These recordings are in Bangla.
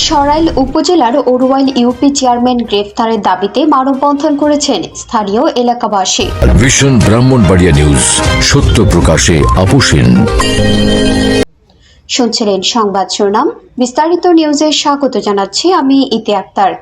সরাইল উপজেলার ওরওয়াইল ইউপি চেয়ারম্যান গ্রেফতারের দাবিতে মানববন্ধন করেছেন স্থানীয় এলাকাবাসী। ভিশন ব্রাহ্মণবাড়িয়া নিউজ, সত্য প্রকাশে আপোষহীন। শুনছিলেন সংবাদ শিরোনাম, বিস্তারিত নিউজে স্বাগত জানাচ্ছি আমি ইতি আক্তার।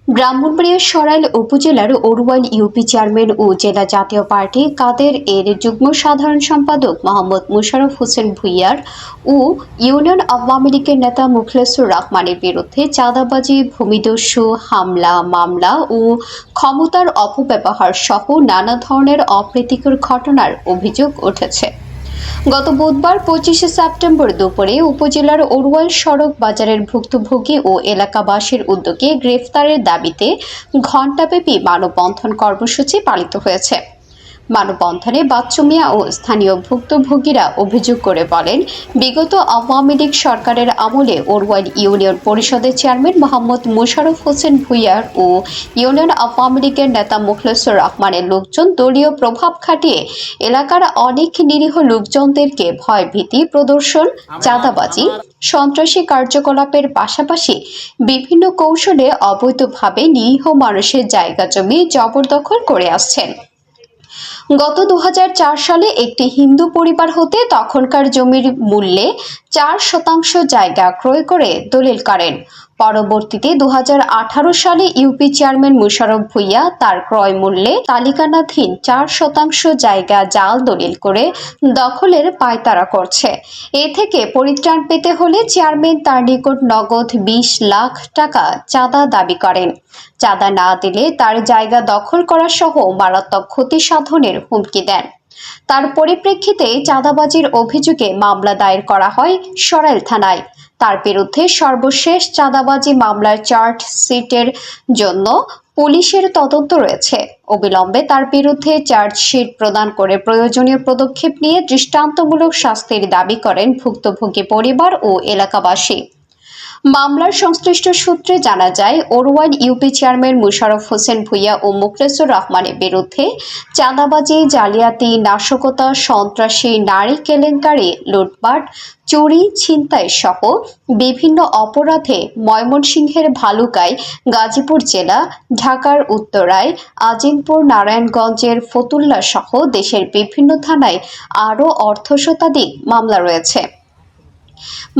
ব্রাহ্মণবাড়িয়ার সরাইল উপজেলার ওরওয়াইল ইউপি চেয়ারম্যান ও জেলা জাতীয় পার্টি কাদের এর যুগ্ম সাধারণ সম্পাদক মোহাম্মদ মোশাররফ হোসেন ভূঁইয়ার ও ইউনিয়ন আওয়ামী লীগের নেতা মুখলেসুর রহমানের বিরুদ্ধে চাঁদাবাজি, ভূমিদস্যু, হামলা, মামলা ও ক্ষমতার অপব্যবহার সহ নানা ধরনের অপ্রীতিকর ঘটনার অভিযোগ উঠেছে। গত বুধবার 25শে সেপ্টেম্বর দুপুরে উপজেলার ওরওয়াইল সড়ক বাজারের ভুক্তভোগী ও এলাকাবাসীর উদ্যোগে গ্রেফতারের দাবিতে ঘণ্টাব্যাপী মানববন্ধন কর্মসূচি পালিত হয়েছে। মানববন্ধনে বাচ্চু মিয়া ও স্থানীয় ভুক্তভোগীরা অভিযোগ করে বলেন, বিগত আওয়ামী লীগ সরকারের আমলে ওরওয়াইল ইউনিয়ন পরিষদের চেয়ারম্যান মোহাম্মদ মোশাররফ হোসেন ভূঁইয়ার ও ইউনিয়ন আওয়ামী লীগের নেতা মুখলেসুর রহমানের লোকজন দলীয় প্রভাব খাটিয়ে এলাকার অনেক নিরীহ লোকজনদেরকে ভয়ভীতি প্রদর্শন, চাঁদাবাজি, সন্ত্রাসী কার্যকলাপের পাশাপাশি বিভিন্ন কৌশলে অবৈধভাবে নিরীহ মানুষের জায়গা জমি জবরদখল করে আসছেন। গত 2004 সালে একটি হিন্দু পরিবার হতে তখনকার জমির মূল্যে 4% জায়গা ক্রয় করে দলিল করেন। পরবর্তীতে 2018 সালে ইউপি চেয়ারম্যান মোশাররফ ভূঁইয়া তার ক্রয় মূল্যে তালিকানাধীন 4% জায়গা জাল দলিল করে দখলের পায়তারা করছে। এ থেকে পরিত্রাণ পেতে হলে চেয়ারম্যান তার নিকট নগদ 20 লাখ টাকা চাঁদা দাবি করেন। চাঁদা না দিলে তার জায়গা দখল করা সহ মারাত্মক ক্ষতি সাধনের হুমকি দেন। তার পরিপ্রেক্ষিতে চাঁদাবাজির অভিযোগে মামলা দায়ের করা হয় সরাইল থানায়। তার বিরুদ্ধে সর্বশেষ চাঁদাবাজি মামলার চার্জশিটের জন্য পুলিশের তদন্ত রয়েছে। অবিলম্বে তার বিরুদ্ধে চার্জশিট প্রদান করে প্রয়োজনীয় পদক্ষেপ নিয়ে দৃষ্টান্তমূলক শাস্তির দাবি করেন ভুক্তভোগী পরিবার ও এলাকাবাসী। মামলার সংশ্লিষ্ট সূত্রে জানা যায়, ওরওয়াইল ইউপি চেয়ারম্যান মোশাররফ হোসেন ভূঁইয়া ও মুখলেসুর রহমানের বিরুদ্ধে চাঁদাবাজি, জালিয়াতি, নাশকতা, সন্ত্রাসী, নারী কেলেঙ্কারি, লুটপাট, চুরি, ছিনতাই সহ বিভিন্ন অপরাধে ময়মনসিংহের ভালুকায়, গাজীপুর জেলা, ঢাকার উত্তরায়, আজিমপুর, নারায়ণগঞ্জের ফতুল্লা সহ দেশের বিভিন্ন থানায় আরও অর্ধশতাধিক মামলা রয়েছে।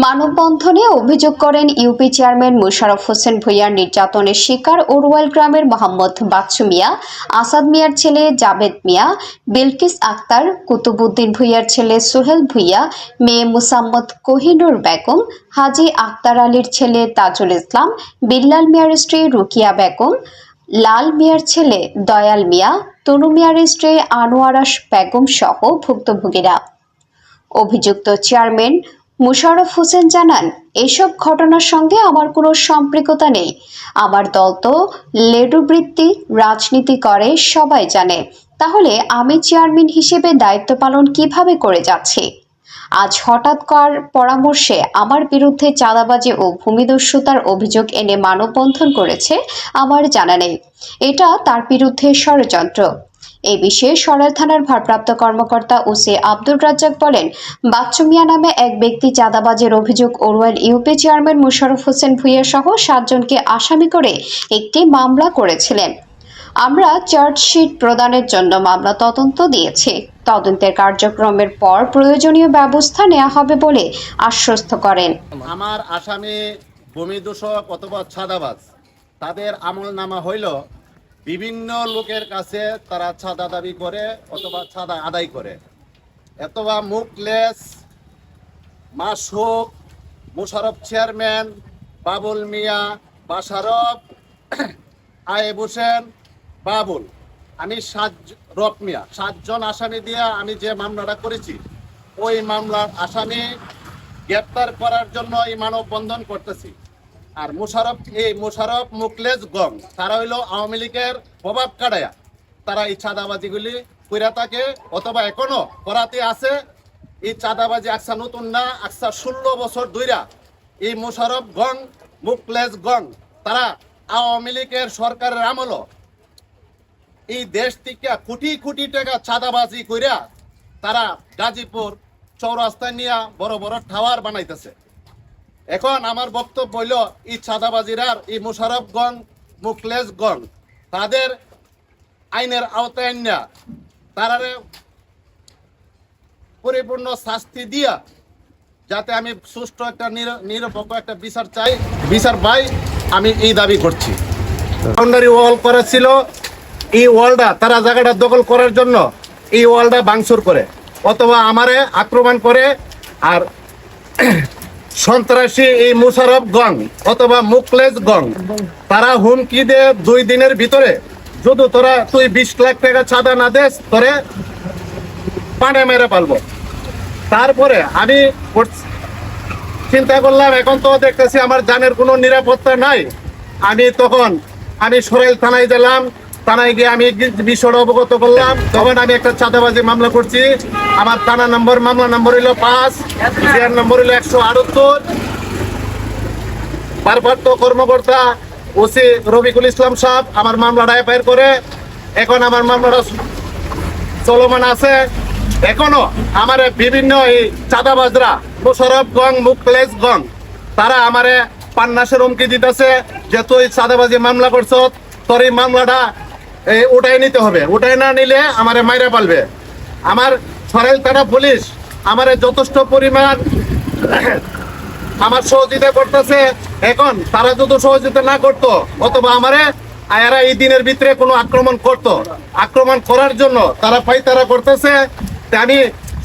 মানববন্ধনে অভিযোগ করেন ইউপি চেয়ারম্যান মোশাররফ হোসেন ভূঁইয়ার নির্যাতনের শিকার ওরওয়াইল গ্রামের মোহাম্মদ বাচ্চু মিয়া, আসাদ মিয়ার ছেলে জাবেদ মিয়া, বিলকিস আক্তার, কুতুবউদ্দিন ভূঁইয়ার ছেলে সোহেল ভূঁইয়া, মেয়ে মুসাম্মদ কোহিনুর বেগম, হাজী আক্তার আলীর ছেলে তাজুল ইসলাম, বিল্লাল মিয়ার স্ত্রী রুকিয়া বেগম, লাল মিয়ার ছেলে দয়াল মিয়া, তনু মিয়ার স্ত্রী আনোয়ারা বেগম সহ ভুক্তভোগীরা। অভিযুক্ত চেয়ারম্যান মোশাররফ হোসেন জানান, এসব ঘটনার সঙ্গে আমার কোনো সম্পৃক্ততা নেই। আমার দল তো লেডুবৃত্তি রাজনীতি করে সবাই জানে। তাহলে আমি চেয়ারম্যান হিসেবে দায়িত্ব পালন কিভাবে করে যাচ্ছি? আজ হঠাৎ কার পরামর্শে আমার বিরুদ্ধে চাঁদাবাজি ও ভূমিদস্যুতার অভিযোগ এনে মানববন্ধন করেছে আমার জানা নেই। এটা তার বিরুদ্ধে ষড়যন্ত্র। এ বিষয়ে সরাইল থানার ভারপ্রাপ্ত কর্মকর্তা ওসি আব্দুর রাজ্জাক বলেন, বাচ্চু মিয়া নামে এক ব্যক্তি চাঁদাবাজির অভিযোগ ওরওয়াইল ইউপি চেয়ারম্যান মোশাররফ হোসেন ভূঁইয়া সহ 7 জনকে আসামি করে একটি মামলা করেছিলেন। আমরা চার্জশিট প্রদানের জন্য মামলা তদন্ত দিয়েছি। তদন্তের কার্যক্রমের পর প্রয়োজনীয় ব্যবস্থা নেওয়া হবে বলে আশ্বস্ত করেন। আমার আসামি ভূমিদূষক অথবা চাঁদাবাজ, তাদের আমলনামা হইল বিভিন্ন লোকের কাছে তারা চাঁদা দাবি করে অথবা চাঁদা আদায় করে। অথবা মুখলেস, মাসুক, মোশাররফ চেয়ারম্যান, বাবুল মিয়া, বাশারফ, আয়েব হোসেন, বাবুল, আমি রব মিয়া, 7 জন আসামি দিয়ে আমি যে মামলাটা করেছি, ওই মামলার আসামি গ্রেপ্তার করার জন্য এই মানববন্ধন করতেছি। আর মোশাররফ মুখলেস গং, তারা হইল আওয়ামী লীগের প্রভাব কাটায়া তারা এই চাঁদাবাজিগুলি কইরা থাকে অথবা এখনো করাতে আছে। এই চাঁদাবাজি আকসা নতুন না, আকসা 16 বছর ধইরা এই মোশাররফ গং, মুখলেস গং তারা আওয়ামী লীগের সরকারের আমল এই দেশ থেকে কোটি কোটি টাকা চাঁদাবাজি কইরা তারা গাজীপুর চৌরাস্তায় নিয়ে বড় বড় টাওয়ার বানাইতেছে। এখন আমার বক্তব্য হইল এই চাঁদাবাজিরার এই মোশাররফগঞ্জ মুখলেসগঞ্জ তাদের আইনের আওতায় না তারারে পরিপূর্ণ শাস্তি দিয়া যাতে আমি সুষ্ঠু একটা নিরপেক্ষ একটা বিচার চাই, বিচার পাই, আমি এই দাবি করছি। বাউন্ডারি ওয়াল করেছিল, এই ওয়ালটা তারা জায়গাটা দখল করার জন্য এই ওয়ালটা ভাঙচুর করে অথবা আমারে আক্রমণ করে। আর সন্ত্রাসী এই মোশাররফগঞ্জ অথবা মুখলেসগঞ্জ তারা হুমকি দিয়ে 2 দিনের ভিতরে যদি তুই 20 লাখ টাকা চাঁদা না দেস তোরে পানে মেরে পালবো। তারপরে আমি চিন্তা করলাম এখন তো দেখতেছি আমার জানের কোনো নিরাপত্তা নাই। আমি সরাইল থানায় গেলাম, থানায় গিয়ে আমি বিষয়টা অবগত করলাম। তখন আমি একটা চাঁদাবাজি মামলা করছি। আমার থানা নম্বর মামলা নম্বর হইল 5, জিআর নম্বর হইল 178। ভারপ্রাপ্ত কর্মকর্তা ওসি রফিকুল ইসলাম সাহেব আমার মামলাটা এফআইআর করে। এখন আমার মামলাটা চলমান আছে। এখনো আমার বিভিন্ন এই চাঁদাবাজরা মোশাররফগঞ্জ মুখলেসগঞ্জ তারা আমারে পান্নাসের হুমকি দিতেছে যে তুই চাঁদাবাজি মামলা করছ, তোর এই মামলাটা উঠাই নিতে হবে, উঠাই না নিলে আমারে মাইরা পালবে। আমার সরাইল থানা পুলিশ আমারে যথেষ্ট পরিমাণ আমার সহযোগিতা করতেছে। এখন তারা যদি সহযোগিতা না করতো অথবা আমারে এরা এই দিনের ভিতরে কোনো আক্রমণ করার জন্য তারা করতেছে। আমি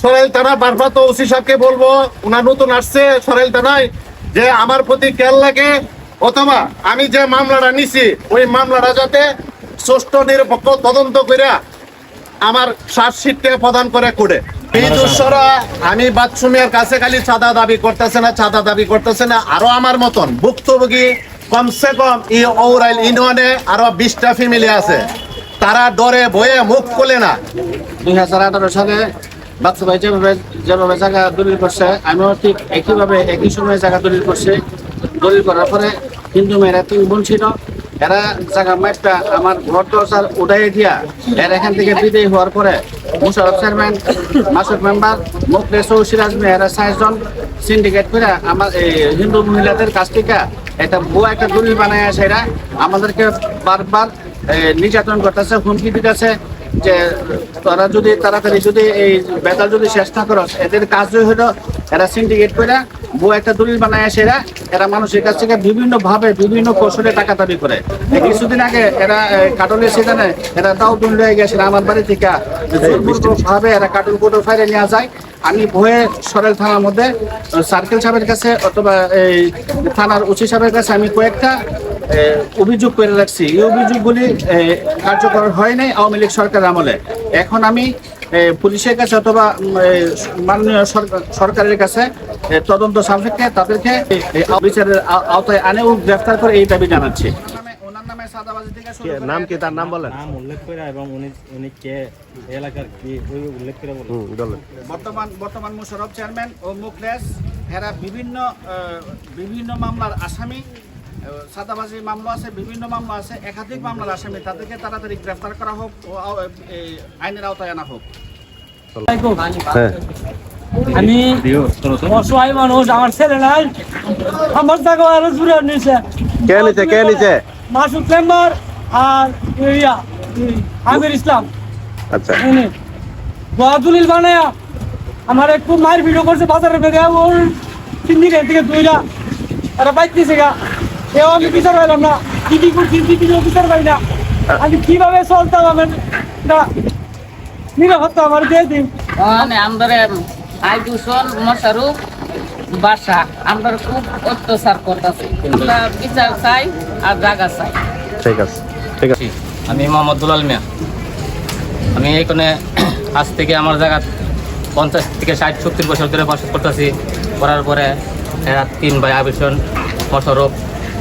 সরাইল থানা ভারপ্রাপ্ত ওসি সাহেবকে বলবো, উনার নতুন আসছে সরাইল থানায়, যে আমার প্রতি খেয়াল লাগে অথবা আমি যে মামলাটা নিছি ওই মামলাটা যাতে সুষ্ঠু নিরপেক্ষ তদন্ত করে আমার চার্জশিটকে প্রদান করে কোর্টে। বিদুষরা আমি বাদশামিয়ার কাছে খালি চাঁদা দাবি করতেছে না, আরো আমার মতন ভুক্তভোগী কমসে কম এই ঔরাইল ইউনিয়নে আরো 20টা ফ্যামিলি আছে। তারা ডরে ভয়ে মুখ খোলে না। 2018 সালে বাচ্চা ভাই যেভাবে জায়গা দলিল করছে, আমিও ঠিক একই সময়ে জায়গা দলিল করছে। দলিল করার পরে হিন্দু মেয়েরা 3 বোন ছিল, এরা জায়গা মাইটটা আমার ঘর দরজার উঠাই দিয়া এখান থেকে বিদায় হওয়ার পরে মোশাররফ চেয়ারম্যান, মাসুদ মেম্বার, মুখলেস ও সিরাজ মেয়েরা 4 জন সিন্ডিকেট করে আমার এই হিন্দু মহিলাদের কাছ থেকে একটা দলিল বানায় সেরা আমাদেরকে বারবার নির্যাতন করতেছে, হুমকি দিতেছে যে তোরা যদি তাড়াতাড়ি যদি এই বেতাল যদি শেষ না করস, এদের কাজ হলো এরা সিন্ডিকেট করে একটা দলিল বানায় সেরা এরা মানুষের কাছ থেকে বিভিন্ন কৌশলে টাকা দাবি করে। কিছুদিন আগে এরা কাটলের সিজনে এরা দাও দলিল হয়ে গেছিল আমার বাড়ি থেকে ভাবে এরা কাটল কোর্টে ফাইলে নেওয়া যায়। আমি ভয়ে সরাইল থানার মধ্যে সার্কেল সাহেবের কাছে অথবা এই থানার ওসি সাহেবের কাছে আমি কয়েকটা অভিযোগ করে রাখছি। এই অভিযোগগুলি কার্যকর হয় নাই আওয়ামী লীগ সরকারের আমলে। এখন আমি পুলিশের কাছে অথবা মাননীয় সরকারের কাছে তদন্ত সাপেক্ষে তাদেরকে বিচারের আওতায় আনে ও গ্রেফতার করে এই দাবি জানাচ্ছি। নাম কি, তার নাম বলেন? নাম উল্লেখ করে এবং উনি কে, এলাকার কি উল্লেখ করে বলেন। বর্তমান মোশাররফ চেয়ারম্যান ও মুখলেস এরা বিভিন্ন মামলার আসামি, চাঁদাবাজি মামলা আছে, বিভিন্ন মামলা আছে, একাধিক মামলার আসামি। তাদেরকে তাড়াতাড়ি গ্রেফতার করা হোক ও আইনের আওতায় আনা হোক। আমি অসহায় মানুষ, আমার ছেলে নাই, আমার জায়গা আরো জুড়ে নিছে। কে নিছে? মাসুদ মেম্বার আর আমির ইসলাম। আচ্ছা, দলিল বানায়া আমার একটু মায়ের ভিডিও করছে বাজারে বেগে, ওর সিন্ডিকেট থেকে 2টা এরা বাইক দিয়েছে গা। এও আমি বিচার পাইলাম না, কি করছি বিচার পাই না। আমি কিভাবে চলতাম, আমার নিরাপত্তা আমার দিয়ে দিন। আমাদের আইদুসন মোশাররফ বাসা আমরা খুব অত্যাচার করতেছে, বিচার চাই আর জায়গা চাই। ঠিক আছে। আমি মোহাম্মদ দুলাল মিয়া। আমি এখানে আজ থেকে আমার জায়গা 50 থেকে 60-70 বছর ধরে বাস করতেছি। করার পরে এরা 3 ভাই আবিসন মোশাররফ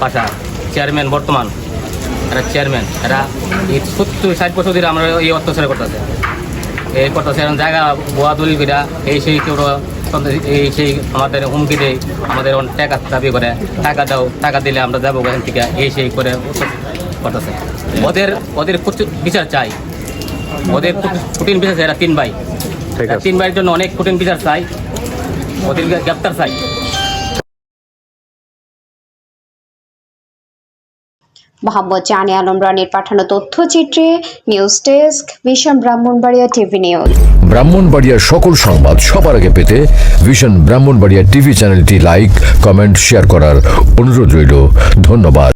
বাসা চেয়ারম্যান, বর্তমান এরা চেয়ারম্যান, এরা এই 70-60 বছর ধরে আমরা এই অত্যাচার করতেছে এখন জায়গা বোয়া দলিল করা এই সেই কেউ সেই আমাদের হুমকি দেয়, আমাদের টাকা দাবি করে, টাকা দাও, টাকা দিলে আমরা যাবো এখান থেকে, এই সেই করে করতেছে। ওদের বিচার চাই, ওদের কঠিন বিচার চাই। এরা 3 ভাই, 3 ভাইয়ের জন্য অনেক কঠিন বিচার চাই, ওদের গ্রেপ্তার চাই। মোহাম্মদ জানে আলম রানীর পাঠানো তথ্যচিত্রে news desk vision Brahmanbaria TV news. ব্রাহ্মণবাড়িয়ার সকল সংবাদ সবার আগে পেতে ভিশন ব্রাহ্মণবাড়িয়া টিভি চ্যানেলটি লাইক, কমেন্ট, শেয়ার করার অনুরোধ রইল। ধন্যবাদ।